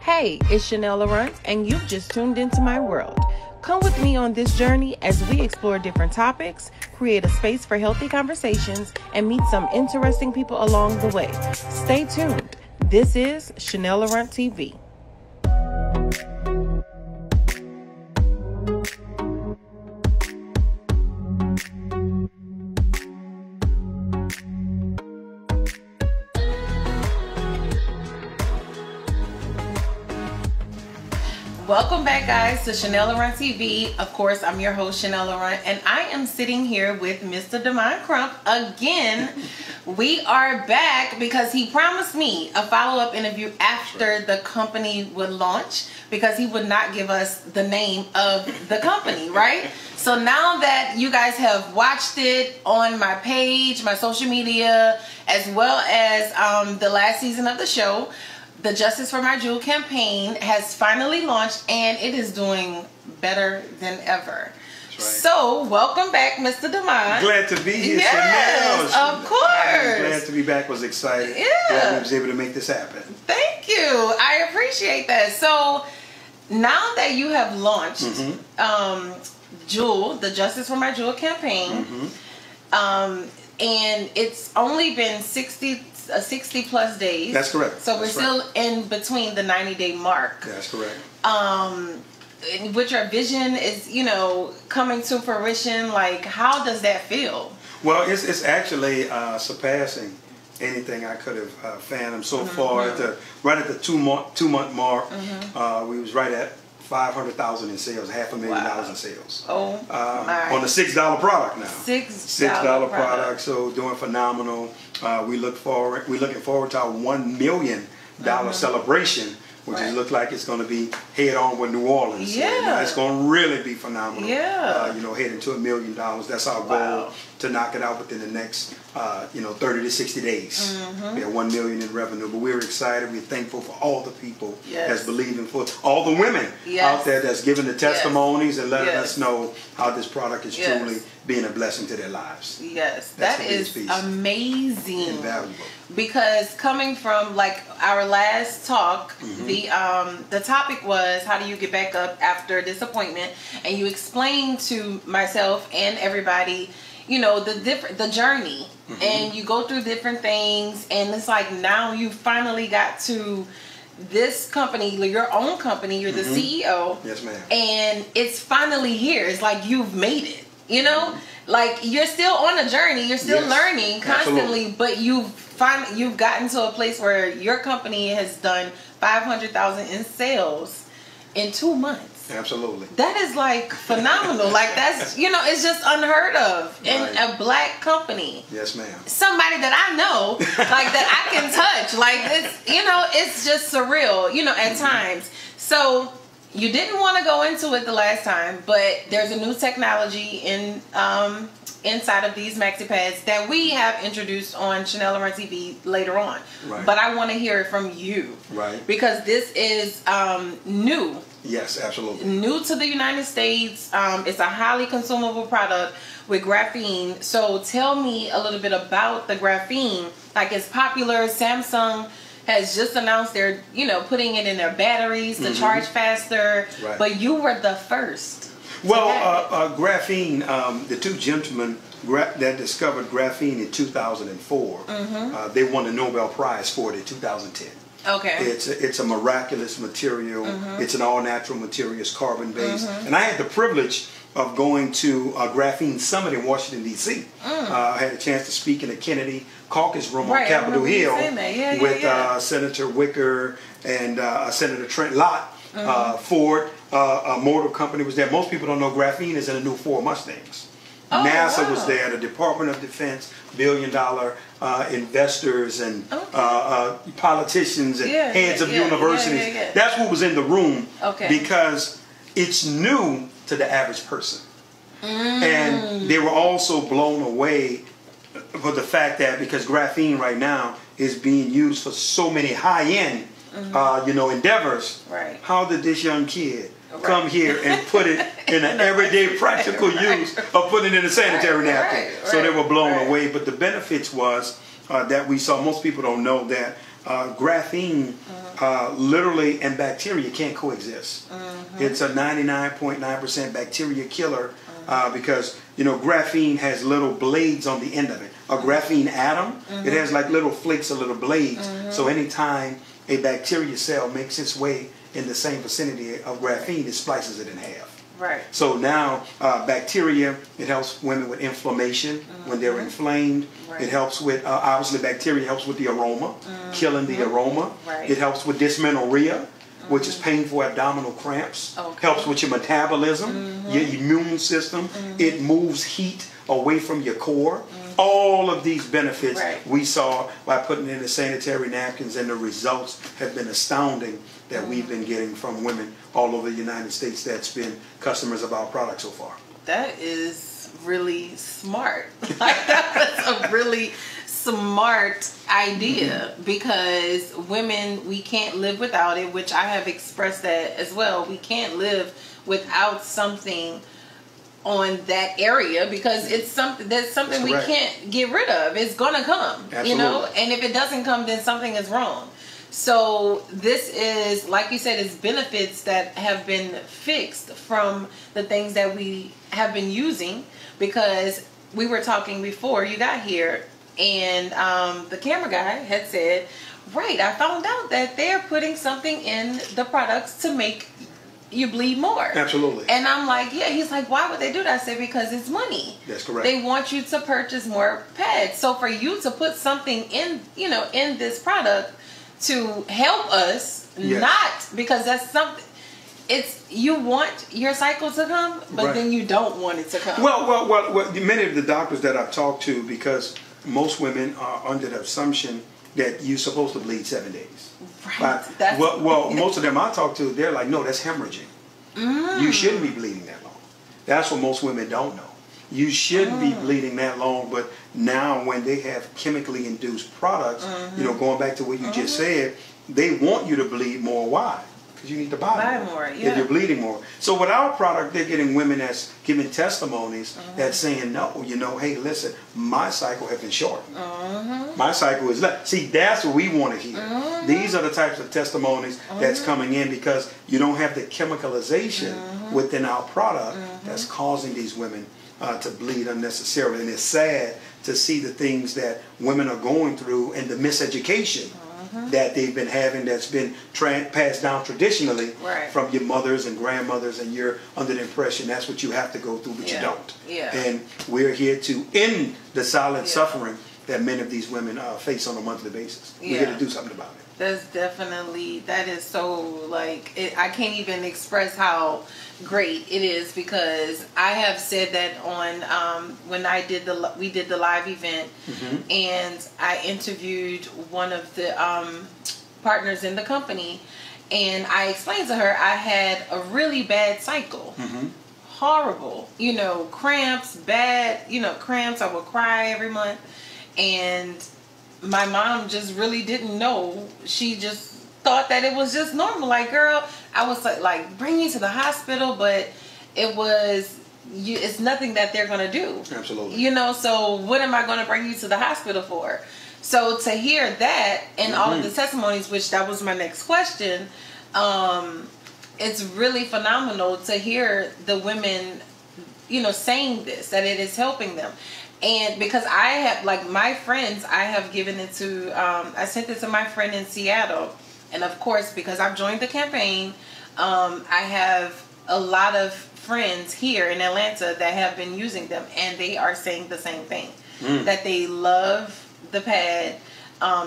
Hey, it's Chanell Laurent, and you've just tuned into my world. Come with me on this journey as we explore different topics, create a space for healthy conversations, and meet some interesting people along the way. Stay tuned. This is Chanell Laurent TV. Welcome back, guys, to Chanell Laurent TV. Of course, I'm your host, Chanell Laurent, and I am sitting here with Mr. Crump again. We are back because he promised me a follow-up interview after the company would launch, because he would not give us the name of the company, right? So now that you guys have watched it on my page, my social media, as well as the last season of the show, the Justice for My Jewel campaign has finally launched, and it is doing better than ever. Right. So, welcome back, Mr. Demond. Glad to be here. Yes, Chanell. of course. Glad to be back. Was excited. Yeah. Glad we was able to make this happen. Thank you. I appreciate that. So, now that you have launched Jewel, the Justice for My Jewel campaign, and it's only been 60 plus days. That's correct. So we're still in between the 90-day mark. That's correct. Which your vision is, coming to fruition. Like, how does that feel? Well, it's actually surpassing anything I could have fathomed so far. Right at the two month mark, we was right at 500,000 in sales, $500,000 in sales. Oh, on the $6 product now. $6 product. So doing phenomenal. We're looking forward to our $1 million celebration, which looks like it's going to be head on with New Orleans. Yeah, so, it's going to really be phenomenal. Yeah, heading to $1 million. That's our goal, to knock it out within the next 30 to 60 days. We have $1 million in revenue, but we're excited. We're thankful for all the people that's believing, for all the women out there that's giving the testimonies and letting us know how this product is truly being a blessing to their lives. Yes, that is amazing. Invaluable. Because coming from like our last talk, the topic was, how do you get back up after disappointment? And you explained to myself and everybody, the journey, and you go through different things, and it's like now you finally got to this company, your own company, you're the CEO. Yes, ma'am. And it's finally here. It's like you've made it, like you're still on a journey, you're still learning constantly, but you've gotten to a place where your company has done 500,000 in sales in 2 months. Absolutely. That is like phenomenal. Like that's, it's just unheard of in a black company. Yes, ma'am. Somebody that I know, like that I can touch. Like it's, it's just surreal, at times. So you didn't want to go into it the last time, but there's a new technology inside of these maxi pads that we have introduced on Chanell Laurent TV later on. Right. But I want to hear it from you. Right. Because this is new. Yes, absolutely. New to the United States. It's a highly consumable product with graphene. So tell me a little bit about the graphene. Like, it's popular. Samsung has just announced they're, putting it in their batteries to charge faster. Right. But you were the first. Well, graphene, the two gentlemen that discovered graphene in 2004, they won the Nobel Prize for it in 2010. Okay. It's a miraculous material. It's an all-natural material. It's carbon-based. And I had the privilege of going to a graphene summit in Washington, D.C. I had a chance to speak in the Kennedy Caucus Room on Capitol Hill with Senator Wicker and Senator Trent Lott. Ford Motor Company was there. Most people don't know graphene is in the new Ford Mustangs. NASA was there, the Department of Defense, billion-dollar investors and politicians and heads of universities. That's what was in the room, because it's new to the average person. And they were also blown away for the fact that, because graphene right now is being used for so many high-end endeavors, how did this young kid come here and put it in an everyday practical use of putting it in a sanitary napkin? So they were blown away. But the benefits was that we saw, most people don't know that graphene literally, and bacteria can't coexist. It's a 99.9% bacteria killer because, you know, graphene has little blades on the end of it. A graphene atom, it has like little flakes of little blades. So anytime a bacteria cell makes its way in the same vicinity of graphene, it splices it in half. Right. So now bacteria, it helps women with inflammation when they're inflamed. Right. It helps with, obviously bacteria helps with the aroma, killing the aroma. Right. It helps with dysmenorrhea, which is painful abdominal cramps. Helps with your metabolism, your immune system. It moves heat away from your core. All of these benefits we saw by putting in the sanitary napkins, and the results have been astounding that we've been getting from women all over the United States that's been customers of our product so far. That is really smart. Like, that was a really smart idea because women, we can't live without it, which I have expressed that as well. We can't live without something on that area because it's something that's something we can't get rid of. It's gonna come. Absolutely. You know, and if it doesn't come, then something is wrong. So this is, like you said, it's benefits that have been fixed from the things that we have been using, because we were talking before you got here, and the camera guy had said, right, I found out that they're putting something in the products to make you bleed more. Absolutely. And I'm like, yeah. He's like, why would they do that? I said, because it's money. That's correct. They want you to purchase more pads. So for you to put something in, you know, in this product to help us, not because that's something. It's, you want your cycle to come, but then you don't want it to come. Well, many of the doctors that I've talked to, because most women are under the assumption that you're supposed to bleed 7 days. Right. Most of them I talk to, they're like, no, that's hemorrhaging. You shouldn't be bleeding that long. That's what most women don't know. You shouldn't be bleeding that long, but now when they have chemically induced products, you know, going back to what you just said, they want you to bleed more. Why? Because you need to buy more if you're bleeding more. So with our product, they're getting women that's giving testimonies that's saying, no, you know, hey, listen, my cycle has been shortened. My cycle is less. See, that's what we want to hear. These are the types of testimonies that's coming in because you don't have the chemicalization within our product that's causing these women to bleed unnecessarily. And it's sad to see the things that women are going through and the miseducation that they've been having that's been passed down traditionally from your mothers and grandmothers, and you're under the impression that's what you have to go through, but you don't. And we're here to end the silent suffering that many of these women face on a monthly basis. We're here to do something about it. That's definitely, that is so, like, I can't even express how great it is, because I have said that on when we did the live event, and I interviewed one of the partners in the company, and I explained to her I had a really bad cycle. Horrible, you know, cramps, bad, you know, cramps. I would cry every month, and my mom just really didn't know. She just thought that it was just normal. Like, girl, I was like, bring you to the hospital, but it was, it's nothing that they're going to do. Absolutely. You know, so what am I going to bring you to the hospital for? So to hear that and all of the testimonies, which that was my next question, it's really phenomenal to hear the women, you know, saying this, that it is helping them. And because I have, like, my friends, I have given it to, I sent it to my friend in Seattle. And of course, because I've joined the campaign, I have a lot of friends here in Atlanta that have been using them. And they are saying the same thing. That they love the pad.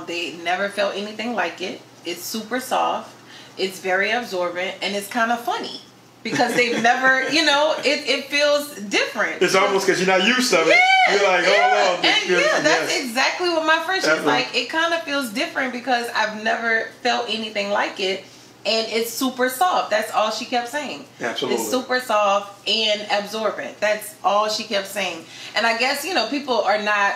They never felt anything like it. It's super soft. It's very absorbent. And it's kind of funny. Because they've never, you know, it feels different. It's almost because you're not used to it. You're like, hold on. And that's exactly what my friend, she's like, it kind of feels different because I've never felt anything like it. And it's super soft. That's all she kept saying. Absolutely. It's super soft and absorbent. That's all she kept saying. And I guess, you know, people are not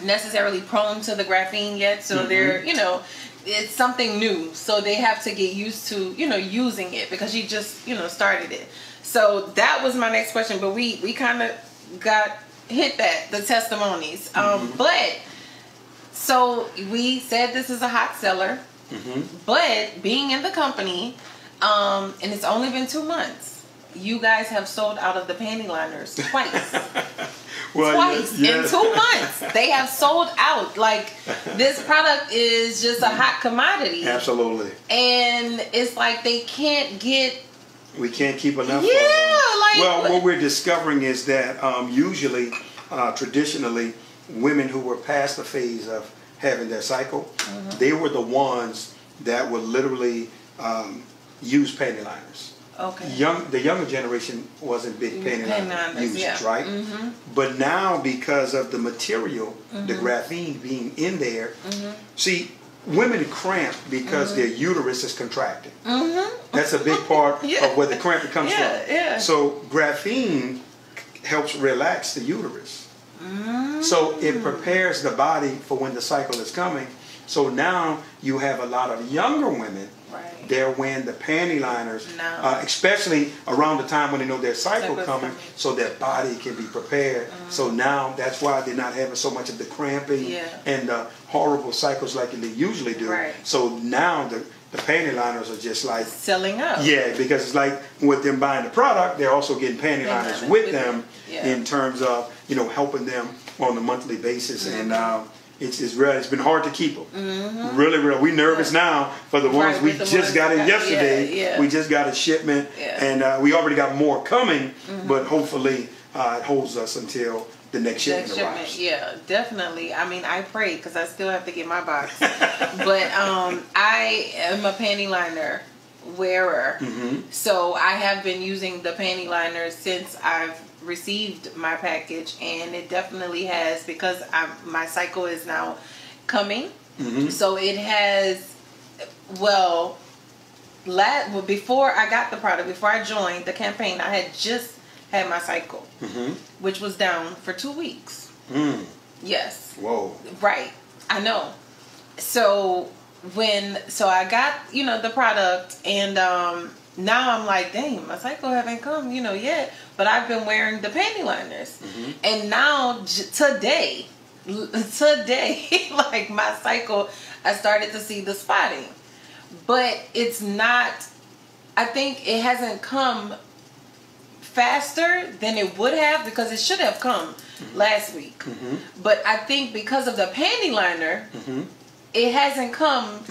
necessarily prone to the graphene yet. So they're, you know, it's something new, so they have to get used to, you know, using it, because you just, you know, started it. So that was my next question, but we kind of hit the testimonies. But so we said this is a hot seller. But being in the company, and it's only been 2 months, you guys have sold out of the panty liners twice. Well, twice in 2 months. They have sold out. Like, this product is just a hot commodity. Absolutely. And it's like they can't get... We can't keep enough of them. Like... Well, what we're discovering is that usually, traditionally, women who were past the phase of having their cycle, they were the ones that would literally use panty liners. Okay. The younger generation wasn't big panty liner users, right? But now, because of the material, the graphene being in there, see, women cramp because their uterus is contracting. That's a big part of where the cramp comes from. So graphene helps relax the uterus. So it prepares the body for when the cycle is coming. So now you have a lot of younger women. They're wearing the panty liners, especially around the time when they know their cycle coming, so their body can be prepared. So now that's why they're not having so much of the cramping and the horrible cycles like they usually do. So now the panty liners are just like selling out. Yeah, because it's like with them buying the product, they're also getting panty liners with them in terms of, you know, helping them on a monthly basis. And it's been hard to keep them. Really. We nervous now for the ones we just got in yesterday. We just got a shipment, and we already got more coming. But hopefully, it holds us until the next shipment arrives. Yeah, definitely. I mean, I pray because I still have to get my box. But I am a panty liner wearer, so I have been using the panty liners since I've received my package, and it definitely has, because my cycle is now coming. So it has, well, before I got the product, before I joined the campaign, I had just had my cycle, which was down for 2 weeks. Yes. Whoa. Right. I know. So I got, you know, the product, and now I'm like, dang, my cycle haven't come, you know, yet. But I've been wearing the panty liners. And now, today, like my cycle, I started to see the spotting. But it's not, I think it hasn't come faster than it would have, because it should have come last week. But I think because of the panty liner, it hasn't come,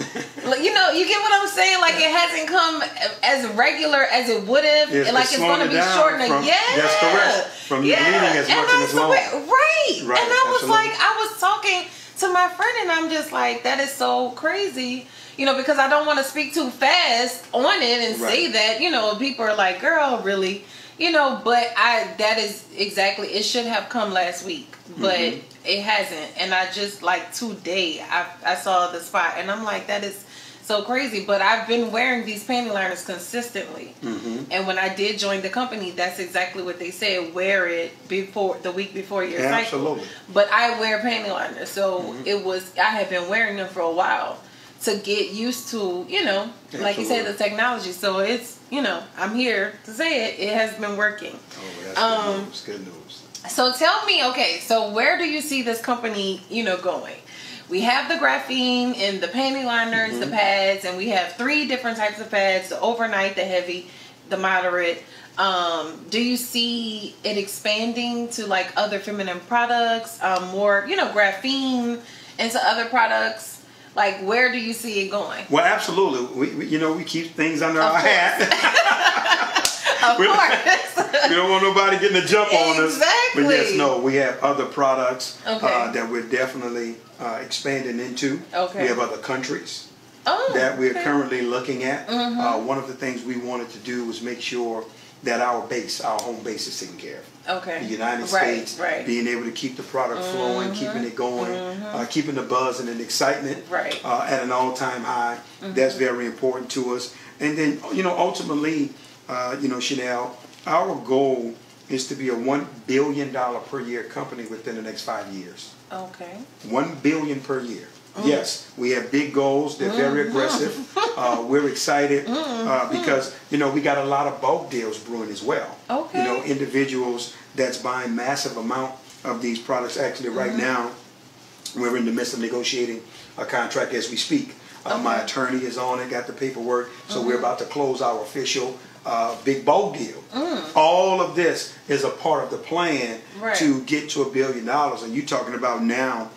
you know, you get what I'm saying? Like, it hasn't come as regular as it would have. Like, it's going to be shortened. That's correct. From bleeding as much as long. Right. And I was like, I was talking to my friend, and I'm just like, that is so crazy. You know, because I don't want to speak too fast on it and say that, you know, people are like, girl, really? You know, but that is exactly, it should have come last week, but it hasn't. And I just, like, today, I saw the spot, and I'm like, that is so crazy. But I've been wearing these panty liners consistently. And when I did join the company, that's exactly what they said. Wear it the week before your cycle. Absolutely. But I wear panty liners, so I have been wearing them for a while to get used to, you know, like you said, the technology. So it's, you know, I'm here to say it has been working. Oh, that's good news. So tell me, okay, so where do you see this company, you know, going? We have the graphene and the panty liners, the pads, and we have 3 different types of pads: the overnight, the heavy, the moderate. Do you see it expanding to, like, other feminine products, more, you know, graphene into other products? Like, where do you see it going? Well, absolutely. We keep things under our hat. Of course. We don't want nobody getting a jump on us. Exactly. But yes, no, we have other products that we're definitely expanding into. We have other countries that we're currently looking at. One of the things we wanted to do was make sure that our home base is taken care of. The United States, being able to keep the product flowing, keeping it going, keeping the buzz and the excitement at an all-time high. That's very important to us. And then, you know, ultimately, you know, Chanell, our goal is to be a $1 billion per year company within the next 5 years. $1 billion per year. Yes, we have big goals. They're very aggressive. We're excited because, you know, we got a lot of bulk deals brewing as well. You know, individuals that's buying massive amount of these products. Actually, right now, we're in the midst of negotiating a contract as we speak My attorney is on it, got the paperwork. So we're about to close our official big bulk deal. All of this is a part of the plan to get to $1 billion. And you're talking about now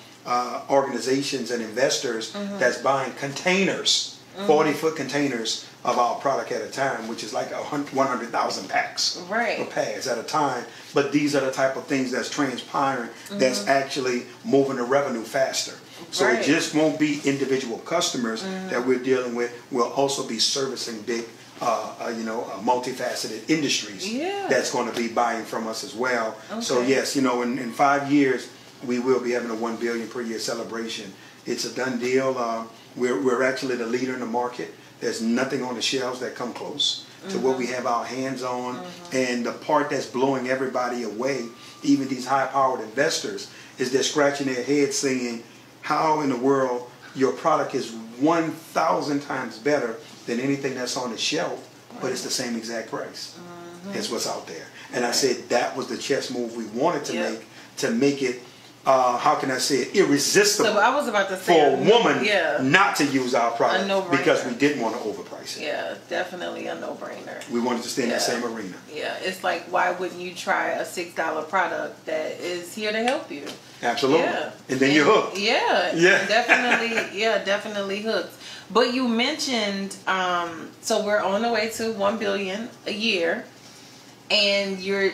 organizations and investors that's buying containers, 40-foot containers of our product at a time, which is like 100,000 packs or pads at a time. But these are the type of things that's transpiring, that's actually moving the revenue faster. So it just won't be individual customers that we're dealing with. We'll also be servicing big, multifaceted industries that's going to be buying from us as well. So yes, in 5 years, we will be having a $1 billion per year celebration. It's a done deal. We're actually the leader in the market. There's nothing on the shelves that come close to what we have our hands on. And the part that's blowing everybody away, even these high-powered investors, is they're scratching their heads saying, how in the world your product is 1,000 times better than anything that's on the shelf, but it's the same exact price as what's out there. And I said that was the chess move we wanted to make it, how can I say it, irresistible. So I was about to say for a woman not to use our product because we didn't want to overprice it. Yeah, definitely a no-brainer. We wanted to stay in the same arena. Yeah, it's like, why wouldn't you try a $6 product that is here to help you? Absolutely. Yeah. And then you're hooked. Yeah. Definitely hooked. But you mentioned, so we're on the way to $1 billion a year. And you're,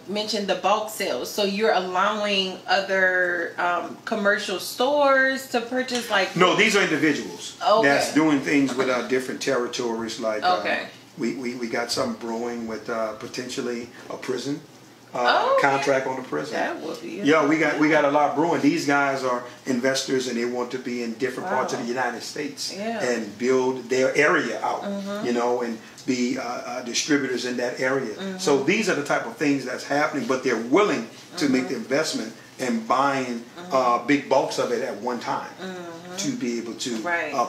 mentioned the bulk sales. So you're allowing other commercial stores to purchase, like... No, these are individuals that's doing things with different territories. Like we got some brewing with potentially a prison. Contract on the prison. That would be we got a lot brewing. These guys are investors and they want to be in different parts of the United States and build their area out, and be distributors in that area. So these are the type of things that's happening, but they're willing to make the investment and buying big bulks of it at one time to be able to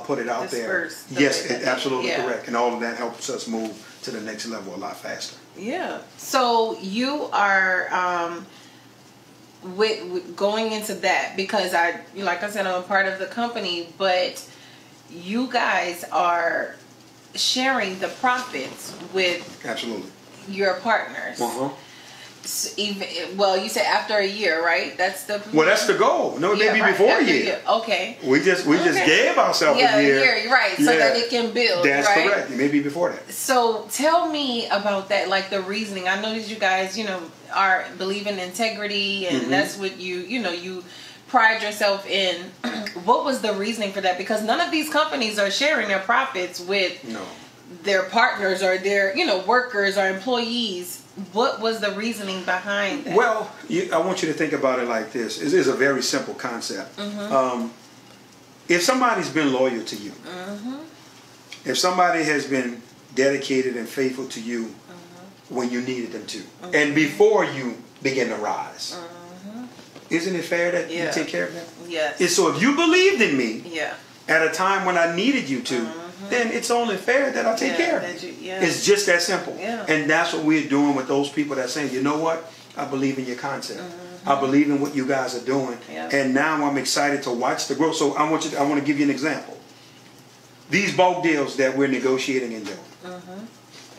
put it out there. Yes, absolutely correct. And all of that helps us move to the next level a lot faster. Yeah. So you are with going into that, because like I said, I'm a part of the company, but you guys are sharing the profits with your partners. So you said after a year, right? That's the goal. No, maybe before a year. Okay. We just gave ourselves a year. Right? So that it can build. That's correct. Maybe before that. So tell me about that, like the reasoning. I know that you guys, are believe in integrity, and that's what you pride yourself in. What was the reasoning for that? Because none of these companies are sharing their profits with their partners or their workers or employees. What was the reasoning behind that? Well, I want you to think about it like this. It is a very simple concept. If somebody's been loyal to you, if somebody has been dedicated and faithful to you when you needed them to, and before you begin to rise, isn't it fair that you take care of them? Yes. And so if you believed in me at a time when I needed you to, then it's only fair that I take care of you. It's just that simple. And that's what we're doing with those people that are saying, you know what? I believe in your concept. I believe in what you guys are doing. And now I'm excited to watch the growth. So I want to give you an example. These bulk deals that we're negotiating and doing,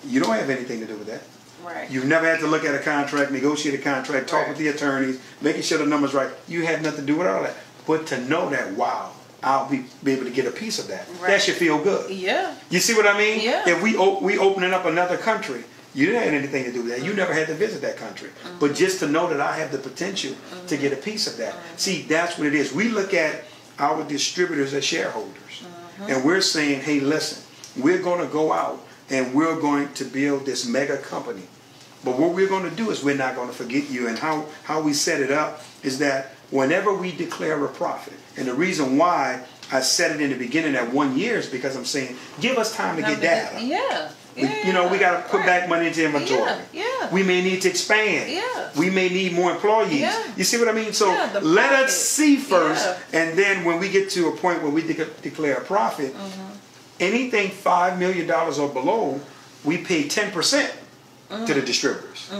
you don't have anything to do with that. Right. You've never had to look at a contract, negotiate a contract, talk with the attorneys, making sure the number's right. You had nothing to do with all that. But to know that, wow, I'll be able to get a piece of that. That should feel good. Yeah. You see what I mean? Yeah. If we opening up another country, you didn't have anything to do with that. You never had to visit that country. But just to know that I have the potential to get a piece of that. See, that's what it is. We look at our distributors as shareholders. And we're saying, hey, listen, we're going to go out and we're going to build this mega company. But what we're going to do is we're not going to forget you. And how we set it up is that whenever we declare a profit, and the reason why I said it in the beginning at 1 year is because I'm saying, give us time to get data. We got to put back money into inventory. We may need to expand. We may need more employees. You see what I mean? So let us see first, and then when we get to a point where we declare a profit, anything $5 million or below, we pay 10% to the distributors.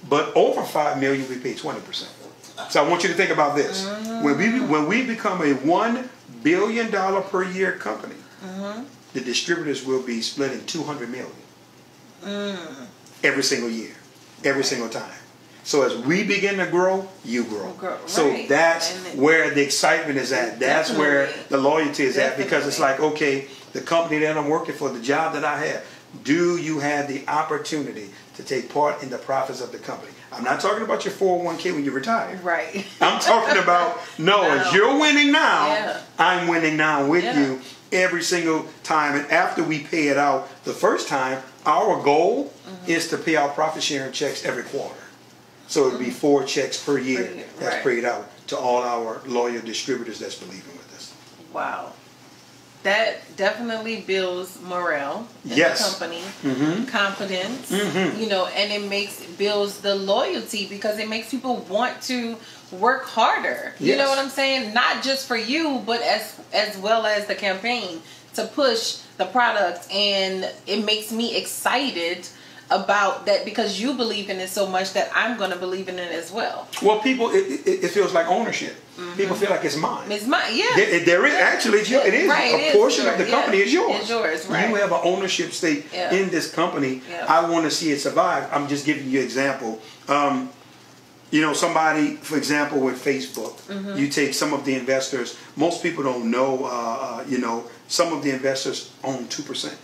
But over $5 million, we pay 20%. So I want you to think about this. When we become a $1 billion per year company, the distributors will be splitting 200 million every single year, every single time. So as we begin to grow, you grow. So that's where the excitement is at. That's where the loyalty is at, because it's like, okay, the company that I'm working for, the job that I have, do you have the opportunity to take part in the profits of the company? I'm not talking about your 401k when you retire. Right. I'm talking about, as you're winning now, I'm winning now with you every single time. And after we pay it out the first time, our goal is to pay out profit sharing checks every quarter. So it would be 4 checks per year that's paid out to all our loyal distributors that's believing with us. Wow. That definitely builds morale in the company, confidence, you know, and it builds the loyalty, because it makes people want to work harder. You know what I'm saying? Not just for you, but as well as the campaign to push the product, and it makes me excited about that, because you believe in it so much that I'm going to believe in it as well. Well, people, it feels like ownership. People feel like it's mine. It's mine, There is actually, it is. A portion of the company is yours. It's yours, right. You have an ownership stake in this company. I want to see it survive. I'm just giving you an example. You know, somebody, for example, with Facebook, you take some of the investors. Most people don't know, you know, some of the investors own 2%.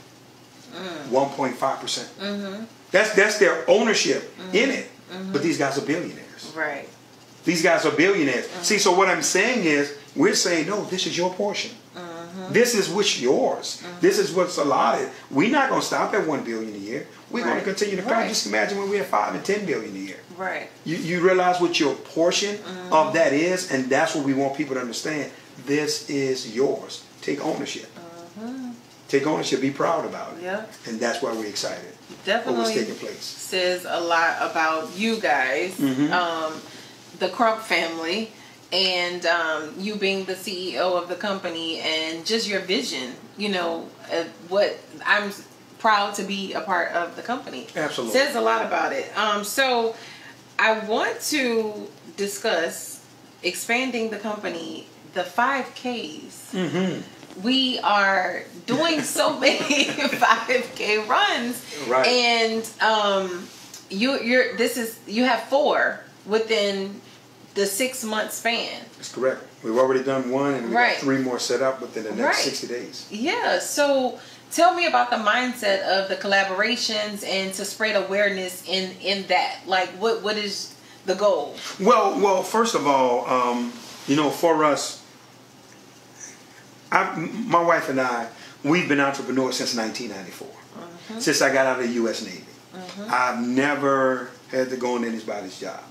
1.5%. That's their ownership in it. But these guys are billionaires. Right. These guys are billionaires. See, so what I'm saying is, we're saying, no, this is your portion. This is what's yours. This is what's allotted. We're not going to stop at 1 billion a year. We're going to continue to grow. Just imagine when we have 5 and 10 billion a year. Right. You realize what your portion of that is, and that's what we want people to understand. This is yours. Take ownership. Take ownership. Be proud about it. Yeah. And that's why we're excited. Definitely what's taking place. Says a lot about you guys, the Crump family, and you being the CEO of the company, and just your vision. You know, what I'm proud to be a part of the company. Absolutely. Says a lot about it. So I want to discuss expanding the company, the 5Ks. We are doing so many 5K runs, and you have 4 within the 6-month span. That's correct. We've already done 1, and we've got 3 more set up within the next 60 days. Yeah. So tell me about the mindset of the collaborations and to spread awareness in that. Like, what is the goal? Well, first of all, you know, for us, my wife and I, we've been entrepreneurs since 1994. Since I got out of the U.S. Navy. I've never had to go in anybody's job,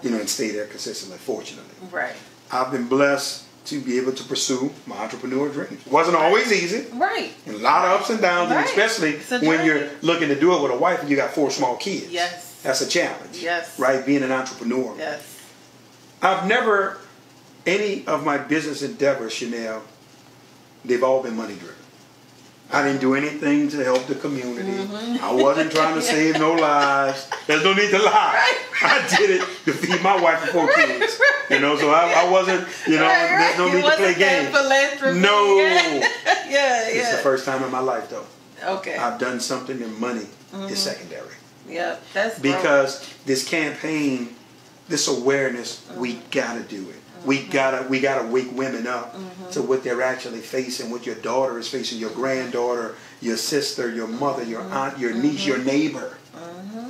you know, and stay there consistently, fortunately. Right. I've been blessed to be able to pursue my entrepreneur dreams. Wasn't always easy. Right. And a lot of ups and downs, and especially when you're looking to do it with a wife and you got 4 small kids. Yes. That's a challenge. Yes. Right? Being an entrepreneur. Yes. I've never, any of my business endeavors, Chanell, they've all been money driven. I didn't do anything to help the community. I wasn't trying to save no lives. There's no need to lie. I did it to feed my wife and 4 kids. You know, so I wasn't, you know, there's no need to play games. No. It's the first time in my life, though. Okay. I've done something, and money is secondary. Yeah, that's because this campaign, this awareness, we gotta do it. We gotta wake women up to what they're actually facing, what your daughter is facing, your granddaughter, your sister, your mother, your aunt, your niece, your neighbor,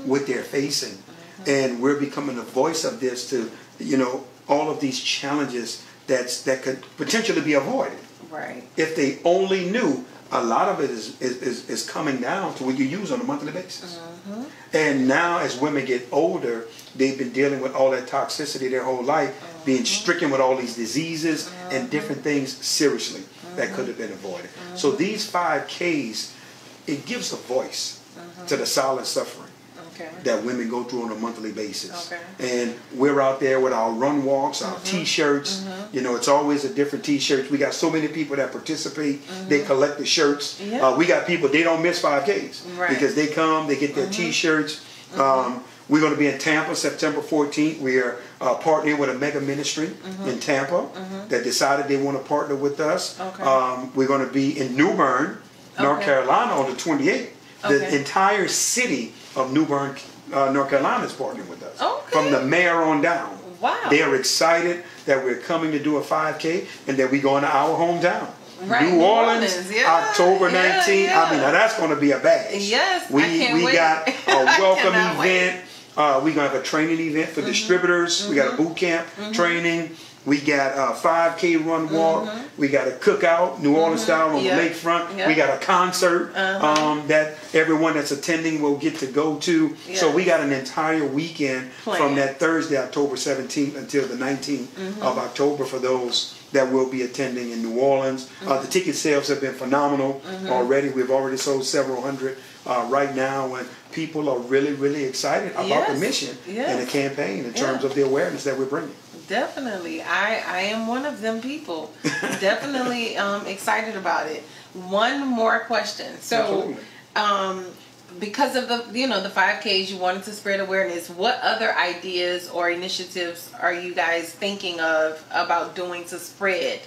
what they're facing. And we're becoming the voice of this to, you know, all of these challenges that could potentially be avoided. Right. If they only knew. A lot of it is coming down to what you use on a monthly basis. And now as women get older, they've been dealing with all that toxicity their whole life, being stricken with all these diseases and different things seriously that could have been avoided. So these 5Ks, it gives a voice to the silent suffering that women go through on a monthly basis. And we're out there with our run walks, our t-shirts. You know, it's always a different t-shirt. We got so many people that participate. They collect the shirts. We got people, they don't miss 5Ks because they come, they get their t-shirts. We're going to be in Tampa September 14th. We are partnering with a mega ministry in Tampa that decided they want to partner with us. Okay. We're going to be in New Bern, North Carolina on the 28th. The entire city of New Bern, North Carolina is partnering with us. Okay. From the mayor on down. Wow. They are excited that we're coming to do a 5K and that we're going to our hometown. Right, New Orleans, yeah, October 19th. yeah. I mean, now that's going to be a bash. Yes, we wait. got a welcome event. Wait. We're going to have a training event for distributors. We got a boot camp training. We got a 5K run walk. We got a cookout, New Orleans style on the lakefront. We got a concert that everyone that's attending will get to go to. So we got an entire weekend from that Thursday, October 17th until the 19th of October for those that will be attending in New Orleans. The ticket sales have been phenomenal already. We've already sold several hundred right now, and people are really, really excited about the mission and the campaign in terms of the awareness that we're bringing. Definitely. I am one of them people. Definitely excited about it. One more question. So, because of the the 5Ks, you wanted to spread awareness. What other ideas or initiatives are you guys thinking of about doing to spread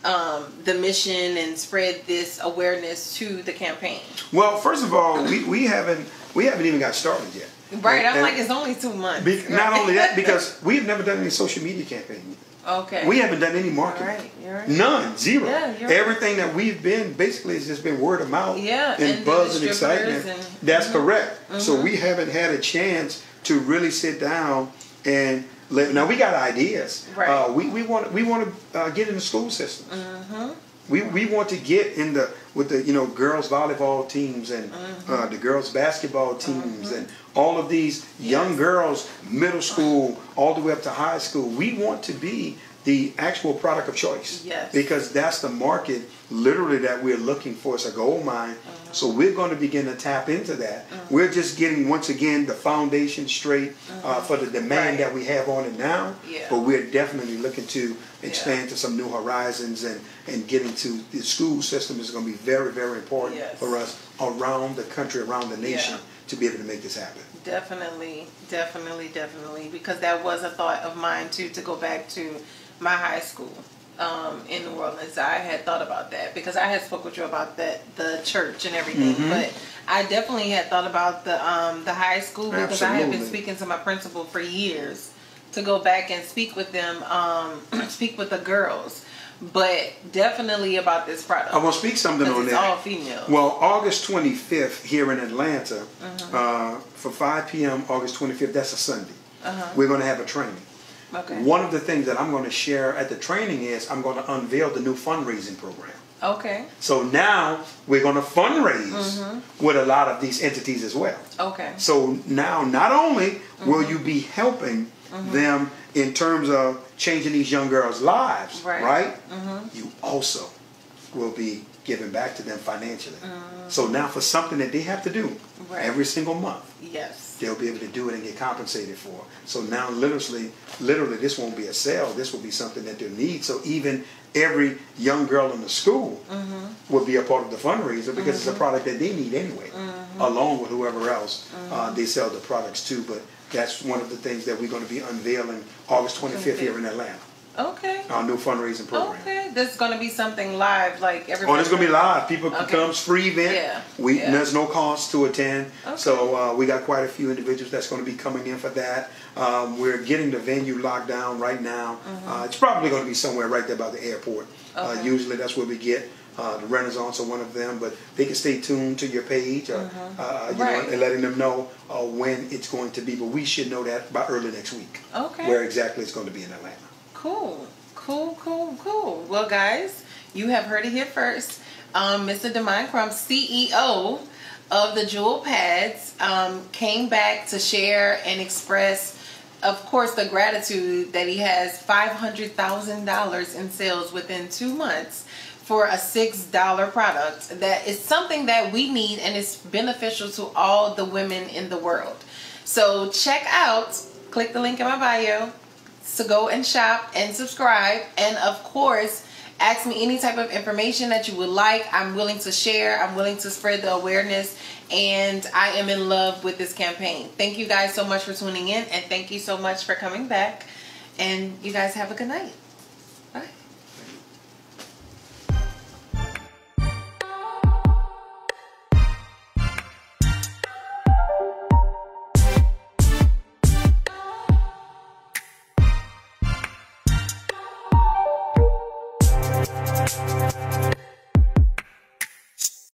the mission and spread this awareness to the campaign? Well, first of all, we haven't even got started yet. Right, I'm like, it's only 2 months. Not only that, because we've never done any social media campaign. Okay. We haven't done any marketing. You're right. None, zero. Yeah, you're Everything that we've been basically has just been word of mouth and buzz and excitement. That's correct. So we haven't had a chance to really sit down and now we got ideas. Right. We want to get in the school system. We want to get in with the girls volleyball teams and the girls basketball teams and all of these young girls, middle school all the way up to high school. We want to be the actual product of choice because that's the market literally that we're looking for. It's a gold mine. So we're going to begin to tap into that. We're just getting, once again, the foundation straight for the demand that we have on it now. But we're definitely looking to expand to some new horizons, and getting to the school system is going to be very, very important for us around the country, around the nation, to be able to make this happen. Definitely, because that was a thought of mine too, to go back to my high school in New Orleans. I had thought about that because I had spoke with you about the church and everything, but I definitely had thought about the high school because I had been speaking to my principal for years to go back and speak with them, speak with the girls, but definitely about this product. I want to speak something on that. It's all female. Well, August 25th here in Atlanta, for 5 p.m. August 25th, that's a Sunday. We're going to have a training. Okay. One of the things that I'm going to share at the training is I'm going to unveil the new fundraising program. Okay. So now we're going to fundraise with a lot of these entities as well. Okay. So now not only will you be helping them in terms of changing these young girls' lives, right? You also will be giving back to them financially. So now for something that they have to do every single month, they'll be able to do it and get compensated for. So now literally this won't be a sale. This will be something that they'll need. So even every young girl in the school will be a part of the fundraiser because it's a product that they need anyway, along with whoever else they sell the products to. But that's one of the things that we're going to be unveiling August 25th here in Atlanta. Okay. Our new fundraising program. Okay. This is going to be something live, like everybody. Oh, it's going to be live. People can come. It's free event. There's no cost to attend. So we got quite a few individuals that's going to be coming in for that. We're getting the venue locked down right now. It's probably going to be somewhere right there by the airport. Usually that's where we get the Renaissance or one of them, but they can stay tuned to your page or, and letting them know when it's going to be. But we should know that by early next week. Where exactly it's going to be in Atlanta. Cool. Well, guys, you have heard it here first. Mr. Crump, CEO of the Jewel Pads, came back to share and express, of course, the gratitude that he has $500,000 in sales within 2 months for a $6 product. That is something that we need, and it's beneficial to all the women in the world. So check out, click the link in my bio to go and shop and subscribe, and of course Ask me any type of information that you would like. I'm willing to share. I'm willing to spread the awareness. And I am in love with this campaign. Thank you guys so much for tuning in. And thank you so much for coming back. And you guys have a good night. Bye.